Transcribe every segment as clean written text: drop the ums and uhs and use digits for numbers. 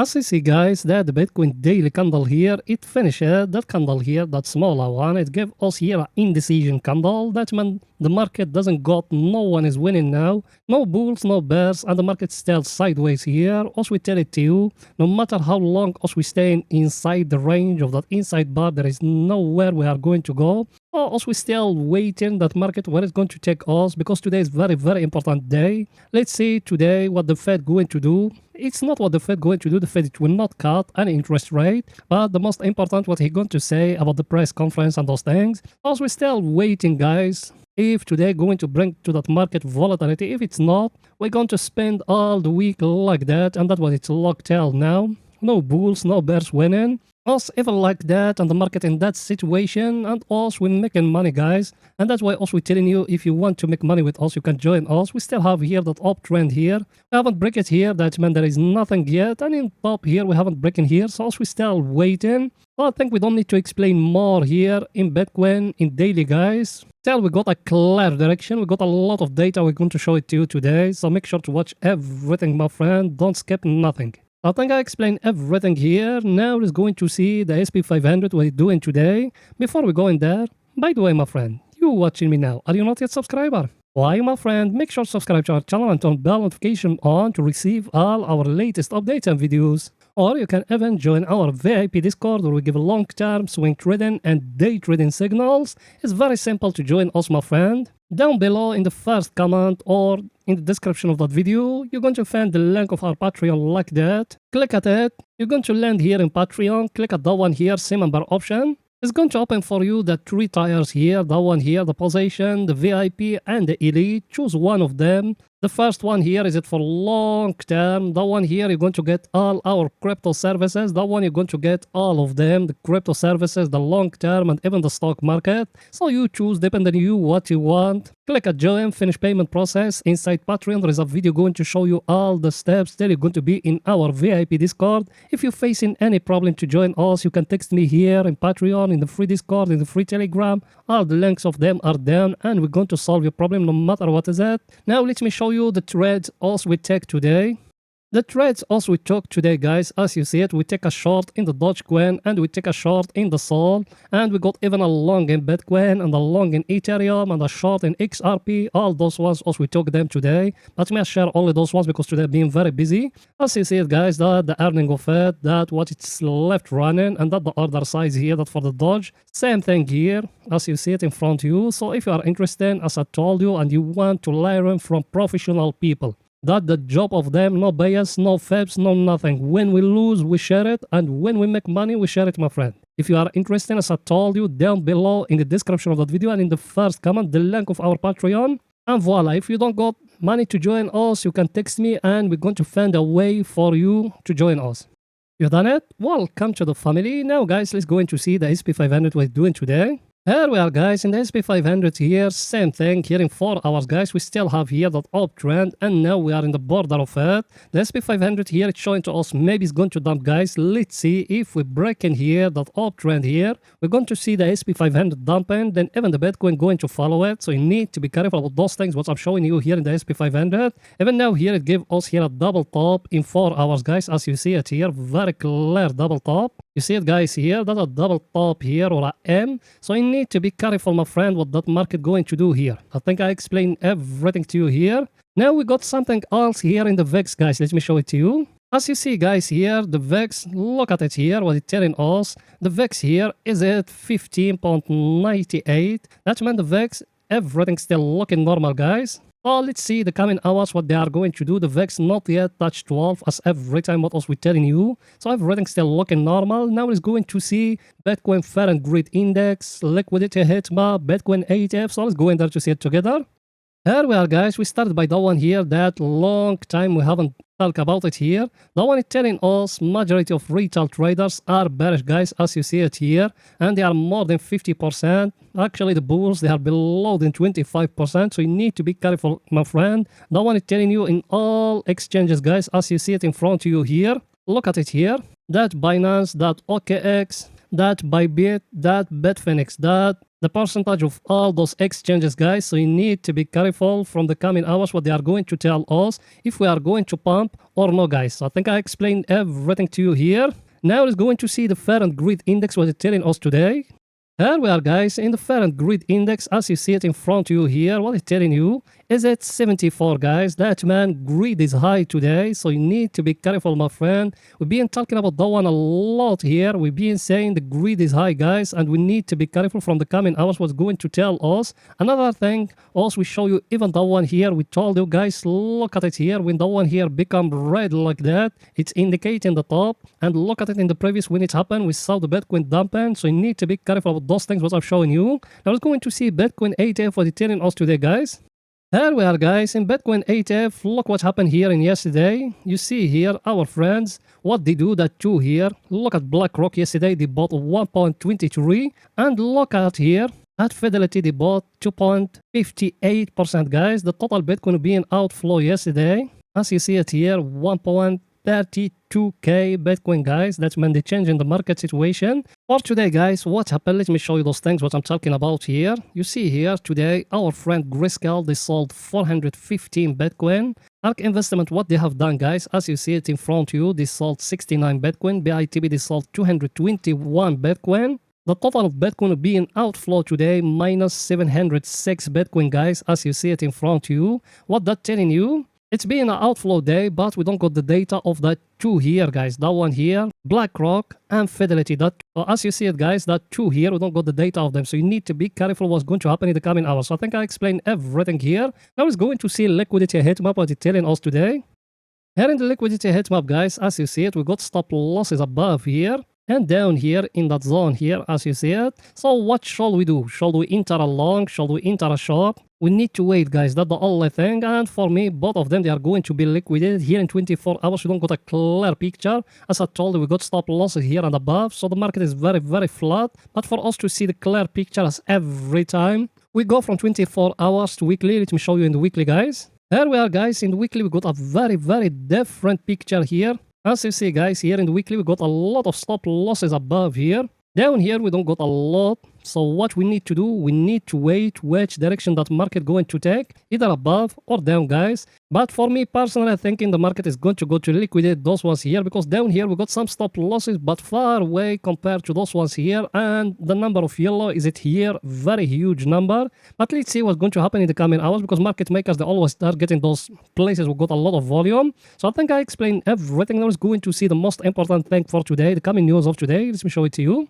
As you see guys, that the Bitcoin daily candle here, it finished that candle here, that smaller one, it gave us here an indecision candle. That meant the market doesn't got, no one is winning now. No bulls, no bears, and the market still sideways here. As we tell it to you, no matter how long as we stay inside the range of that inside bar, there is nowhere we are going to go. As we still waiting that market where it's going to take us, because today is very important day. Let's see today what the Fed going to do. It's not what the Fed going to do. The Fed will not cut any interest rate, but the most important what he going to say about the press conference and those things. As we still waiting guys, if today going to bring to that market volatility. If it's not, we're going to spend all the week like that, and that's what it's locked till now. No bulls, no bears winning. Us even like that, and the market in that situation, and us we're making money guys. And that's why us we're telling you, if you want to make money with us, you can join us. We still have here that uptrend here. We haven't break it here, that means there is nothing yet. And in top here we haven't breaking here, so us we still waiting. So I think we don't need to explain more here in Bitcoin in daily guys. Still we got a clear direction, we got a lot of data, we're going to show it to you today. So make sure to watch everything my friend, don't skip nothing. I think I explained everything here. Now let's going to see the SP500, what it's doing today. Before we go in there, by the way, my friend, you watching me now, are you not yet subscriber? Why, my friend, make sure to subscribe to our channel and turn bell notification on to receive all our latest updates and videos. Or you can even join our VIP Discord where we give long-term swing trading and day trading signals. It's very simple to join us, my friend. Down below in the first comment or in the description of that video, you're going to find the link of our Patreon like that. Click at it. You're going to land here in Patreon. Click at that one here, same member option. It's going to open for you the 3 tiers here. That one here, the position, the VIP, and the elite. Choose one of them. The first one here is it for long term. That one here you're going to get all our crypto services. That one you're going to get all of them, the crypto services, the long term, and even the stock market. So you choose depending on you what you want. Click at join, finish payment process. Inside Patreon there is a video going to show you all the steps. Then you're going to be in our VIP Discord. If you're facing any problem to join us, you can text me here in Patreon, in the free Discord, in the free Telegram. All the links of them are down, and we're going to solve your problem no matter what is it. Now let me show you the trades also we take today. The trades also we took today guys, as you see it, we take a short in the Dogecoin and we take a short in the Sol, and we got even a long in Bitcoin and a long in Ethereum and a short in XRP. All those ones also we took them today, but me I share only those ones because today being very busy. As you see it guys, that the earning of it, that what it's left running, and that the order size here, that for the Doge, same thing here as you see it in front of you. So if you are interested, as I told you, and you want to learn from professional people, that the job of them, no bias, no fibs, no nothing. When we lose, we share it, and when we make money, we share it, my friend. If you are interested, as I told you, down below in the description of that video and in the first comment, the link of our Patreon. And voila, if you don't got money to join us, you can text me and we're going to find a way for you to join us. You done it? Welcome to the family. Now guys, let's go in to see the SP500 what it's doing today. Here we are guys in the SP500 here, same thing here in 4 hours guys. We still have here that uptrend, and now we are in the border of it. The SP500 here, it's showing to us maybe it's going to dump guys. Let's see if we break in here that uptrend here. We're going to see the SP500 dumping, then even the Bitcoin going to follow it. So you need to be careful about those things what I'm showing you here in the SP500. Even now here it gave us here a double top in 4 hours guys, as you see it here, very clear double top. You see it guys here, that's a double top here or a M. So you need to be careful, my friend, what that market going to do here. I think I explained everything to you here. Now we got something else here in the VIX guys. Let me show it to you. As you see guys here, the VIX, look at it here, what it's telling us. The VIX here is at 15.98. That means the VIX, everything's still looking normal guys. So let's see the coming hours what they are going to do. The VIX not yet touched 12 as every time what else we're telling you. So everything's still looking normal. Now it's going to see Bitcoin Fair and Greed Index, liquidity heatmap, Bitcoin ETF. So let's go in there to see it together. Here we are guys, we started by that one here, that long time we haven't talked about it here. That one is telling us majority of retail traders are bearish guys, as you see it here, and they are more than 50%. Actually the bulls, they are below than 25%, so you need to be careful, my friend. That one is telling you in all exchanges guys, as you see it in front of you here. Look at it here, that Binance, that OKX, that Bybit, that Bitfinex, that the percentage of all those exchanges, guys. So you need to be careful from the coming hours what they are going to tell us if we are going to pump or no, guys. So I think I explained everything to you here. Now let's going to see the fair and greed index, what it's telling us today. Here we are, guys, in the fair and greed index. As you see it in front of you here, what it's telling you is at 74, guys. That, man, greed is high today, so you need to be careful, my friend. We've been talking about that one a lot here. We've been saying the greed is high, guys, and we need to be careful from the coming hours what's going to tell us. Another thing, also we show you even that one here. We told you, guys, look at it here. When that one here become red like that, it's indicating the top. And look at it in the previous when it happened. We saw the Bitcoin dumping, so you need to be careful about those things what I'm showing you. Now let's going to see Bitcoin ETF what it's telling us today, guys. Here we are, guys, in Bitcoin ETF. Look what happened here in yesterday. You see here our friends what they do that too here. Look at BlackRock yesterday, they bought 1.23, and look at here at Fidelity they bought 2.58%, guys. The total Bitcoin being outflow yesterday, as you see it here, 1.32k Bitcoin, guys. That's when they change in the market situation. For today, guys, what happened? Let me show you those things what I'm talking about here. You see here today our friend Grayscale, they sold 415 Bitcoin. ARK Investment, what they have done, guys, as you see it in front of you, they sold 69 Bitcoin. BITB, they sold 221 Bitcoin. The total of Bitcoin being outflow today, minus 706 Bitcoin, guys, as you see it in front of you. What that telling you? It's been an outflow day, but we don't got the data of that two here, guys. That one here, BlackRock and Fidelity. That, as you see it, guys, that two here, we don't got the data of them. So you need to be careful what's going to happen in the coming hours. So I think I explained everything here. Now it's going to see liquidity heatmap, what it's telling us today. Here in the liquidity heatmap, guys, as you see it, we got stop losses above here. And down here in that zone here, as you see it. So what shall we do? Shall we enter a long? Shall we enter a short? We need to wait, guys. That's the only thing. And for me, both of them, they are going to be liquidated here in 24 hours. We don't got a clear picture. As I told you, we got stop losses here and above. So the market is very, very flat. But for us to see the clear picture as every time, we go from 24 hours to weekly. Let me show you in the weekly, guys. Here we are, guys. In the weekly, we got a very, very different picture here. As you see, guys, here in the weekly, we got a lot of stop losses above here. Down here, we don't got a lot. So what we need to do, we need to wait which direction that market going to take, either above or down, guys. But for me personally, I think the market is going to go to liquidate those ones here, because down here we got some stop losses, but far away compared to those ones here. And the number of yellow is it here, very huge number. But let's see what's going to happen in the coming hours, because market makers, they always start getting those places who got a lot of volume. So I think I explained everything. I was going to see the most important thing for today, the coming news of today. Let me show it to you.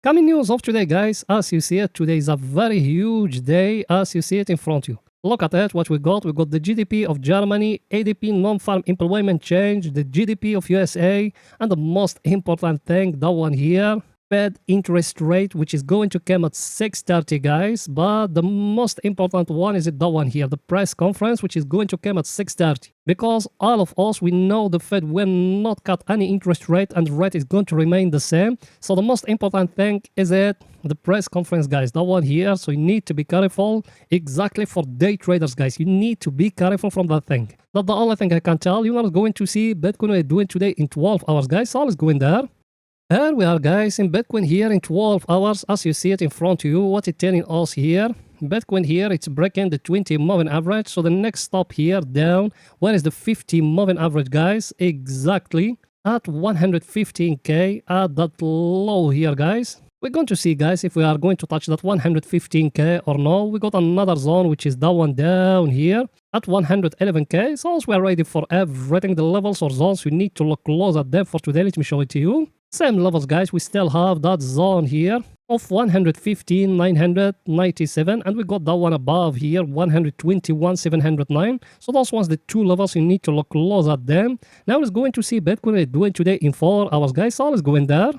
Coming news of today, guys, as you see it, today is a very huge day, as you see it in front of you. Look at it, what we got. We got the GDP of Germany, ADP non-farm employment change, the GDP of USA, and the most important thing, that one here, Fed interest rate, which is going to come at 6:30, guys. But the most important one is that one here, the press conference, which is going to come at 6:30. Because all of us, we know the Fed will not cut any interest rate and the rate is going to remain the same. So the most important thing is that the press conference, guys, that one here. So you need to be careful exactly for day traders, guys. You need to be careful from that thing. That's the only thing I can tell you. I'm going to see Bitcoin doing today in 12 hours, guys. So let's go in there. Here we are, guys, in Bitcoin here in 12 hours, as you see it in front of you. What it's telling us here, Bitcoin here, it's breaking the 20 moving average. So the next stop here down, where is the 50 moving average, guys? Exactly at 115k at that low here, guys. We're going to see, guys, if we are going to touch that 115k or no. We got another zone, which is that one down here at 111k. So as we are ready for everything, the levels or zones, we need to look close at them for today. Let me show it to you. Same levels, guys. We still have that zone here of 115,997, and we got that one above here, 121,709. So those ones, the two levels, you need to look close at them. Now let's going to see Bitcoin doing today in 4 hours, guys. So let's go in there.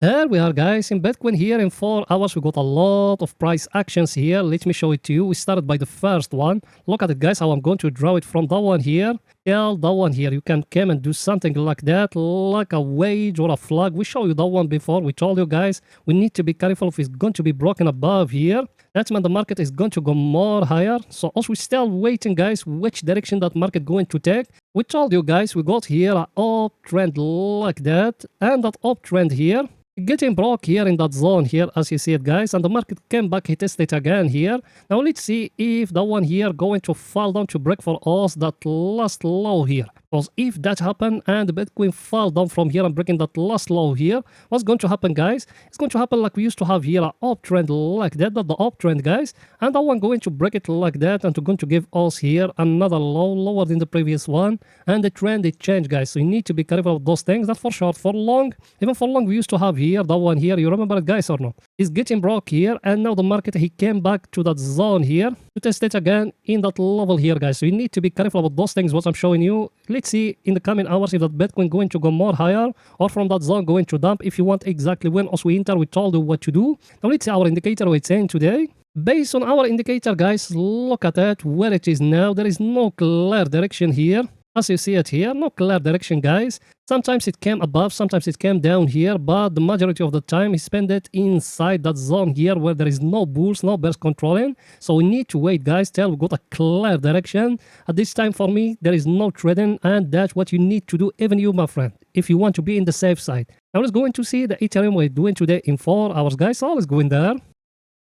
Here we are, guys, in Bitcoin here in 4 hours. We got a lot of price actions here. Let me show it to you. We started by the first one. Look at it, guys, how I'm going to draw it from that one here till that one here. You can come and do something like that, like a wedge or a flag. We showed you that one before. We told you, guys, we need to be careful if it's going to be broken above here. That's when the market is going to go more higher. So also we're still waiting, guys, which direction that market going to take. We told you, guys, we got here an uptrend like that, and that uptrend here, Getting broke here in that zone here, as you see it, guys, and the market came back, he tested it again here. Now let's see if that one here going to fall down to break for us that last low here. Because if that happen and the Bitcoin fall down from here and breaking that last low here, what's going to happen, guys? It's going to happen like we used to have here an uptrend like that, the uptrend, guys, and that one going to break it like that and going to give us here another low lower than the previous one, and the trend it changed, guys. So you need to be careful of those things. That's for short. For long, even for long, we used to have here that one here. You remember it, guys, or no? It's getting broke here, and now the market he came back to that zone here to test it again in that level here, guys. So you need to be careful about those things what I'm showing you. Let's see in the coming hours if that Bitcoin going to go more higher or from that zone going to dump. If you want exactly when as we enter, we told you what to do. Now let's see our indicator what it's saying today. Based on our indicator, guys, look at it where it is now. There is no clear direction here. As you see it here, no clear direction, guys. Sometimes it came above, sometimes it came down here, but the majority of the time he spent it inside that zone here where there is no bulls, no bears controlling. So we need to wait, guys, till we got a clear direction. At this time, for me, there is no trading, and that's what you need to do, even you, my friend, if you want to be in the safe side. Now let's go into see the Ethereum we're doing today in 4 hours, guys. So let's go in there.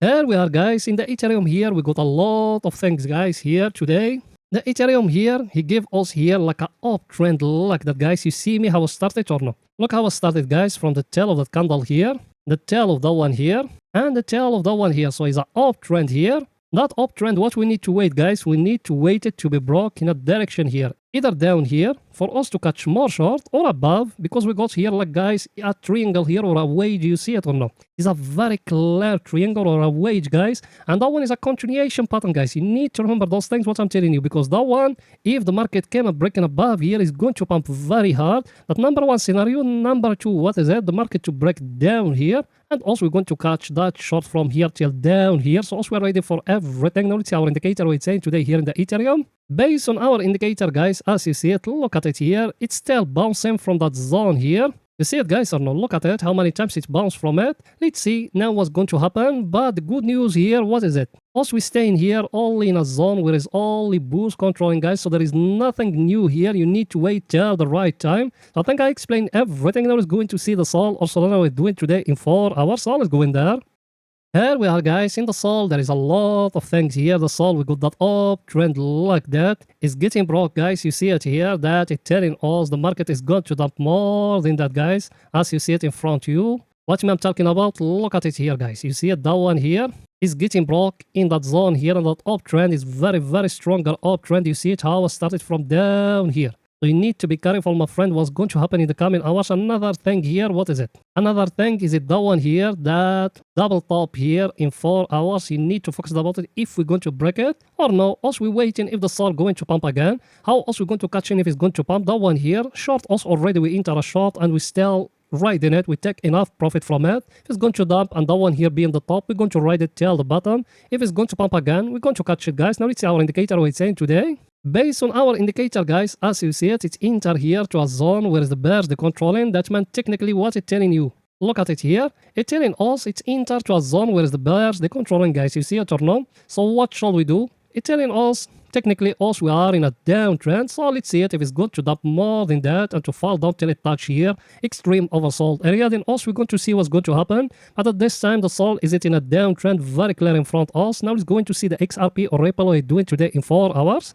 Here we are, guys. In the Ethereum here, we got a lot of things, guys, here today. The Ethereum here, he gave us here like a uptrend like that, guys. You see me how I started or no? Look how I started, guys, from the tail of that candle here, the tail of that one here, and the tail of that one here. So it's an uptrend here. That uptrend, what we need to wait, guys, we need to wait it to be broke in a direction here. Either down here for us to catch more short or above, because we got here like, guys, a triangle here or a wedge. You see it or no? It's a very clear triangle or a wedge, guys, and that one is a continuation pattern, guys. You need to remember those things what I'm telling you, because that one, if the market came up breaking above here, is going to pump very hard. That number one scenario. Number two, what is it? The market to break down here, and also we're going to catch that short from here till down here. So also we're ready for everything. Now let's see our indicator what it's saying today here in the Ethereum. Based on our indicator, guys, as you see it, look at it here. It's still bouncing from that zone here. You see it, guys, or no? Look at it, how many times it bounced from it. Let's see now what's going to happen. But the good news here, what is it? Also, we stay in here only in a zone where is only bulls controlling, guys. So there is nothing new here. You need to wait till the right time. So I think I explained everything that is going to see the Sol or Solana we're doing today in 4 hours. So let's go in there. Here we are, guys, in the Sol. There is a lot of things here. The Sol, we got that uptrend like that. It's getting broke, guys. You see it here, that it's telling us the market is going to dump more than that, guys. As you see it in front of you. What I'm talking about, look at it here, guys. You see it, that one here is getting broke in that zone here, and that uptrend is very, very stronger uptrend. You see it, how it started from down here. So you need to be careful, my friend, what's going to happen in the coming hours. Another thing here, what is it? Another thing is it that one here, that double top here in 4 hours. You need to focus about it if we're going to break it or no. Also, we're waiting if the Sol going to pump again. How else we're going to catch in if it's going to pump? That one here, short us already. We enter a short and we still ride in it. We take enough profit from it. If it's going to dump and that one here being the top, we're going to ride it till the bottom. If it's going to pump again, we're going to catch it, guys. Now let's see our indicator what it's saying today. Based on our indicator, guys, as you see it, it's enter here to a zone where the bears the controlling. That meant technically what it's telling you. Look at it here. It's telling us it's enter to a zone where the bears the controlling, guys. You see it or no? So what shall we do? It's telling us technically us we are in a downtrend. So let's see it if it's going to dump more than that and to fall down till it touch here extreme oversold area. Then also we're going to see what's going to happen. But at this time the Sol is it in a downtrend, very clear in front of us. Now it's going to see the XRP or Ripple we're doing today in 4 hours.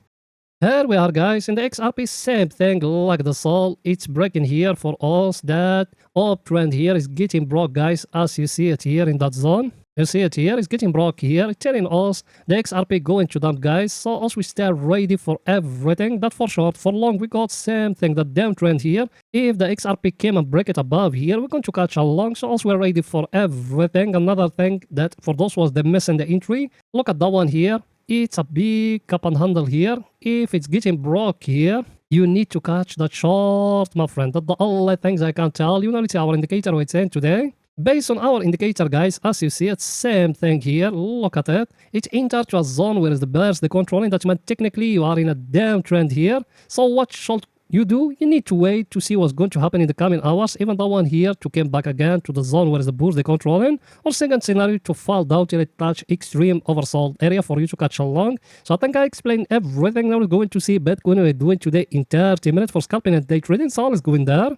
Here we are, guys, in the XRP, same thing like the Sol. It's breaking here for us. That uptrend here is getting broke, guys, as you see it here in that zone. You see it here, it's getting broke here, telling us the XRP going to dump, guys. So also we stay ready for everything. That for short, for long, we got same thing, the downtrend here. If the XRP came and break it above here, we're going to catch along. So also we're ready for everything. Another thing that for those was the missing the entry. Look at that one here. It's a big cup and handle here. If it's getting broke here, you need to catch that short, my friend. That's the only things I can tell you. Now let's see our indicator what it's saying today. Based on our indicator, guys, as you see it, same thing here. Look at it. It entered to a zone where the bears the controlling. That means technically you are in a downtrend here. So what should you do? You need to wait to see what's going to happen in the coming hours. Even that one here to come back again to the zone where the bulls they controlling. Or second scenario to fall down till it touch extreme oversold area for you to catch along. So I think I explained everything. Now we're going to see Bitcoin we're doing today in 30 minutes for scalping and day trading. So let's go in there.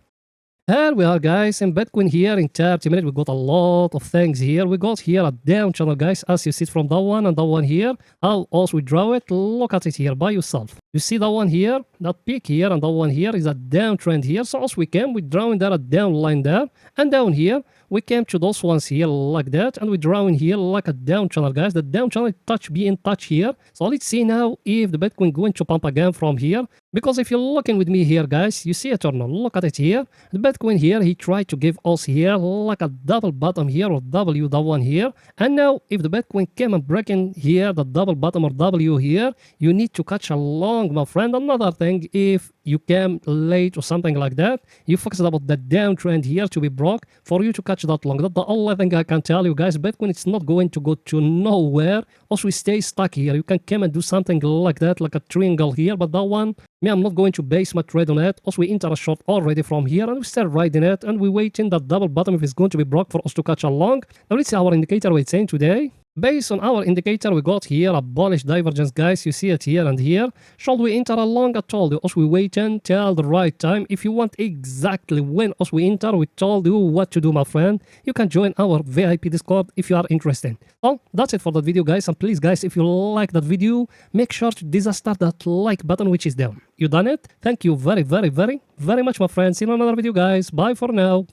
Here we are, guys, in Bitcoin here in 30 minutes. We got a lot of things here. We got here a down channel, guys, as you see it from that one and that one here. I'll also draw it. Look at it here by yourself. You see that one here, that peak here, and that one here is a downtrend here. So as we came, we drawing there a down line there, and down here, we came to those ones here like that, and we drawing here like a down channel, guys. The down channel touch be in touch here. So let's see now if the Bitcoin going to pump again from here. Because if you're looking with me here, guys, you see it or not? Look at it here. The Bitcoin here, he tried to give us here like a double bottom here or W, that one here. And now if the Bitcoin came and breaking here, the double bottom or W here, you need to catch along, my friend. Another thing, if you came late or something like that, you focus about the downtrend here to be broke for you to catch that long. That's the only thing I can tell you, guys. Bitcoin, it's not going to go to nowhere. Also, we stay stuck here. You can come and do something like that, like a triangle here, but that one, me, I'm not going to base my trade on it. Also, we enter a short already from here, and we start riding it, and we waiting that double bottom if it's going to be broke for us to catch along. Now, let's see our indicator we're saying today. Based on our indicator, we got here a bullish divergence, guys. You see it here and here. Should we enter along? I told you, us we wait until the right time. If you want exactly when us we enter, we told you what to do, my friend. You can join our VIP Discord if you are interested. Well, that's it for that video, guys. And please, guys, if you like that video, make sure to disaster that like button which is down. You done it? Thank you very, very, very, very much, my friends. See you in another video, guys. Bye for now.